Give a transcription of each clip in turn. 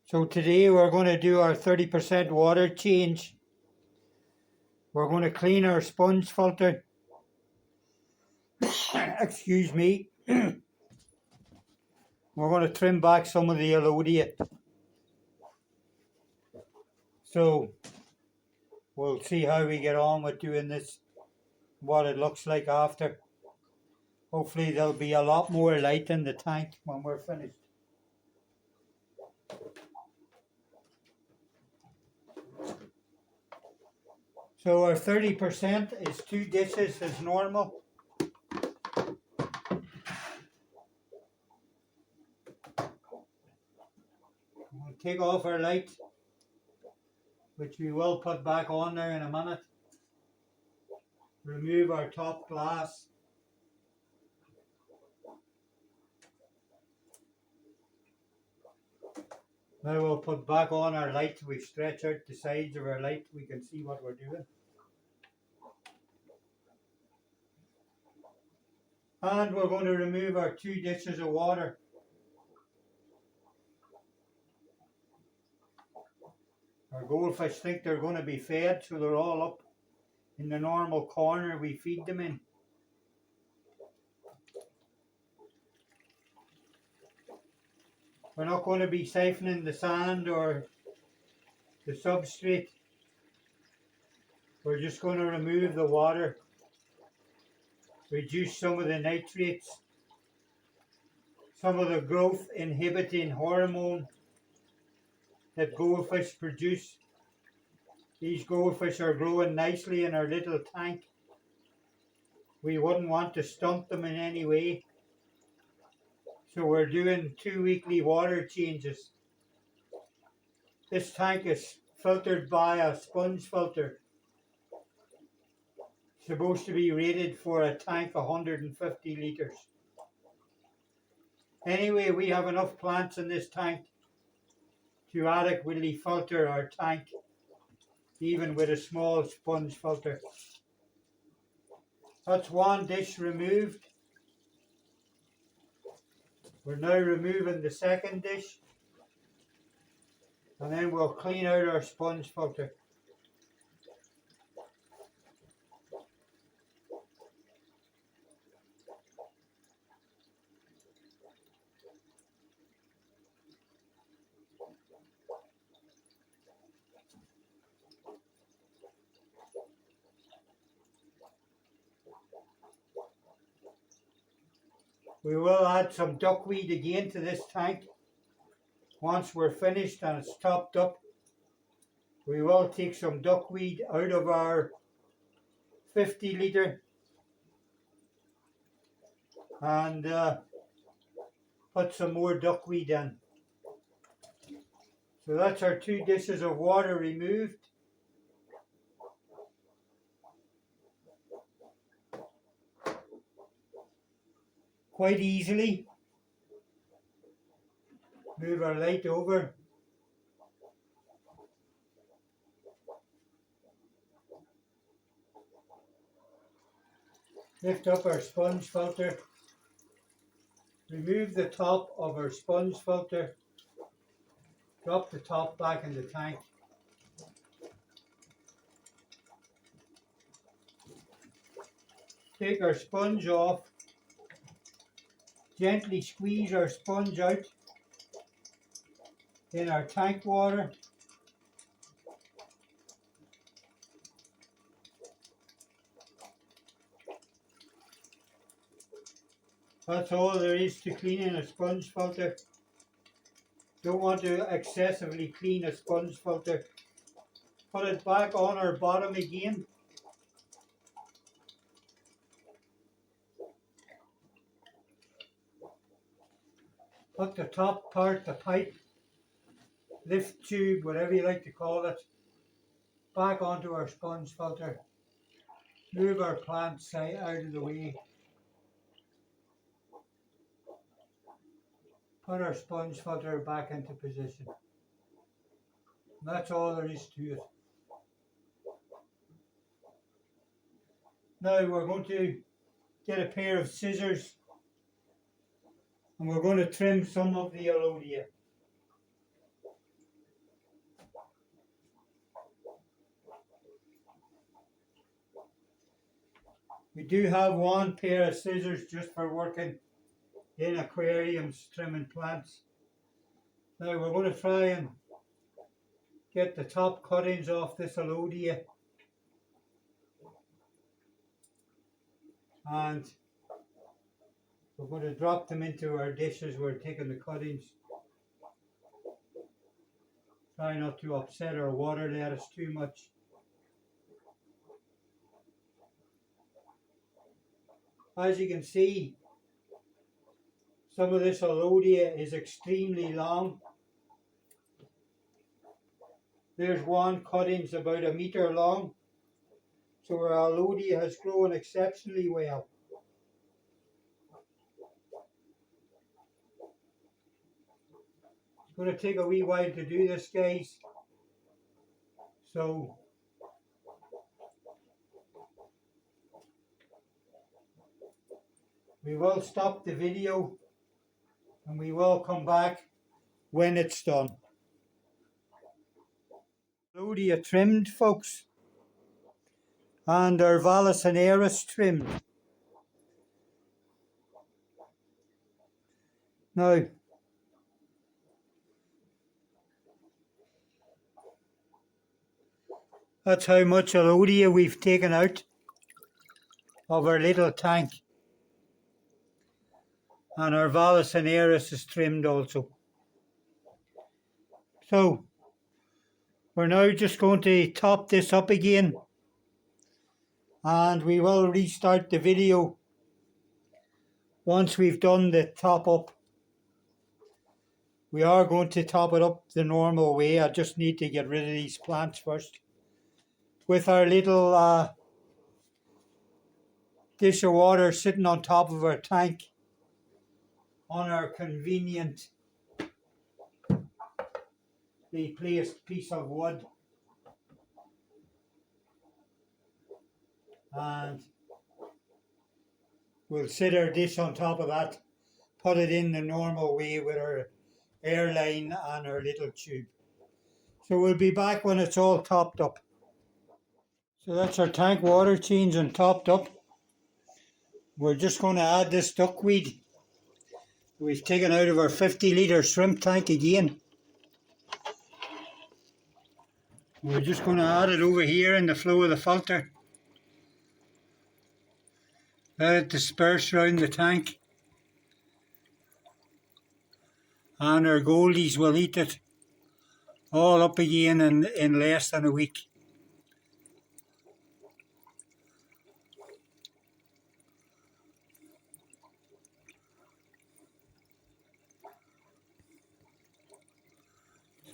So today we're going to do our 30% water change. We're going to clean our sponge filter. Excuse me. We're going to trim back some of the elodie. So we'll see how we get on with doing this, what it looks like after. Hopefully there'll be a lot more light in the tank when we're finished. So our 30% is 2 dishes as normal. We'll take off our light, which we will put back on there in a minute. Remove our top glass. Now we'll put back on our light. We stretch out the sides of our light. We can see what we're doing. And we're going to remove our 2 dishes of water. Our goldfish think they're going to be fed, so they're all up in the normal corner we feed them in. We're not going to be siphoning the sand or the substrate. We're just going to remove the water, reduce some of the nitrates, some of the growth inhibiting hormone that goldfish produce. These goldfish are growing nicely in our little tank. We wouldn't want to stunt them in any way. So we're doing 2 weekly water changes. This tank is filtered by a sponge filter. It's supposed to be rated for a tank 150 litres. Anyway, we have enough plants in this tank to adequately filter our tank, even with a small sponge filter. That's 1 dish removed. We're now removing the 2nd dish, and then we'll clean out our sponge filter. We will add some duckweed again to this tank. Once we're finished and it's topped up, we will take some duckweed out of our 50 litre and put some more duckweed in. So that's our 2 dishes of water removed. Quite easily. Move our light over. Lift up our sponge filter. Remove the top of our sponge filter. Drop the top back in the tank. Take our sponge off. Gently squeeze our sponge out in our tank water. That's all there is to cleaning a sponge filter. Don't want to excessively clean a sponge filter. Put it back on our bottom again. Put the top part, the pipe, lift tube, whatever you like to call it, back onto our sponge filter. Move our plant side out of the way. Put our sponge filter back into position. And that's all there is to it. Now we're going to get a pair of scissors and we're going to trim some of the elodie. We do have one pair of scissors just for working in aquariums, trimming plants. Now we're going to try and get the top cuttings off this Alodia, and we're going to drop them into our dishes. We're taking the cuttings. Try not to upset our water lettuce too much. As you can see, some of this Alodia is extremely long. There's one cutting's about 1 metre long. So our Alodia has grown exceptionally well. It's going to take a wee while to do this, guys. So we will stop the video and we will come back when it's done. Alodia trimmed, folks, and our Vallisneris trimmed. Now, that's how much Alodia we've taken out of our little tank. And our Vallisneris is trimmed also. So, we're now just going to top this up again, and we will restart the video once we've done the top up. We are going to top it up the normal way. I just need to get rid of these plants first. With our little dish of water sitting on top of our tank on our conveniently placed piece of wood. And we'll set our dish on top of that, put it in the normal way with our airline and our little tube. So we'll be back when it's all topped up. So that's our tank water changed and topped up. We're just going to add this duckweed we've taken out of our 50 litre shrimp tank again. We're just going to add it over here in the flow of the filter. Let it disperse around the tank. And our goldies will eat it all up again in less than a week.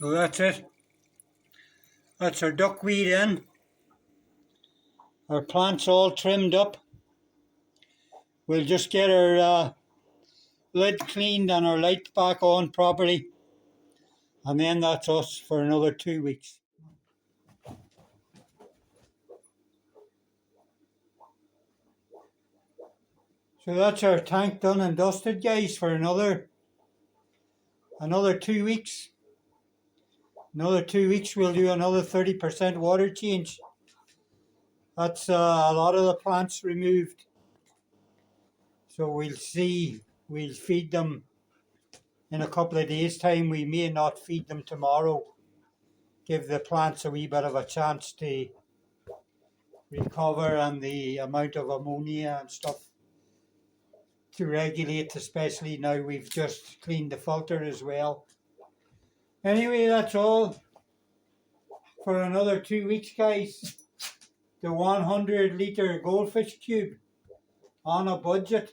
So that's it. That's our duckweed in. Our plants all trimmed up. We'll just get our lid cleaned and our lights back on properly. And then that's us for another 2 weeks. So that's our tank done and dusted, guys, for another 2 weeks. Another 2 weeks we'll do another 30% water change. That's a lot of the plants removed. So we'll see, we'll feed them in a couple of days' time. We may not feed them tomorrow. Give the plants a wee bit of a chance to recover and the amount of ammonia and stuff to regulate, especially now we've just cleaned the filter as well. Anyway, that's all for another 2 weeks, guys. The 100 litre goldfish cube on a budget.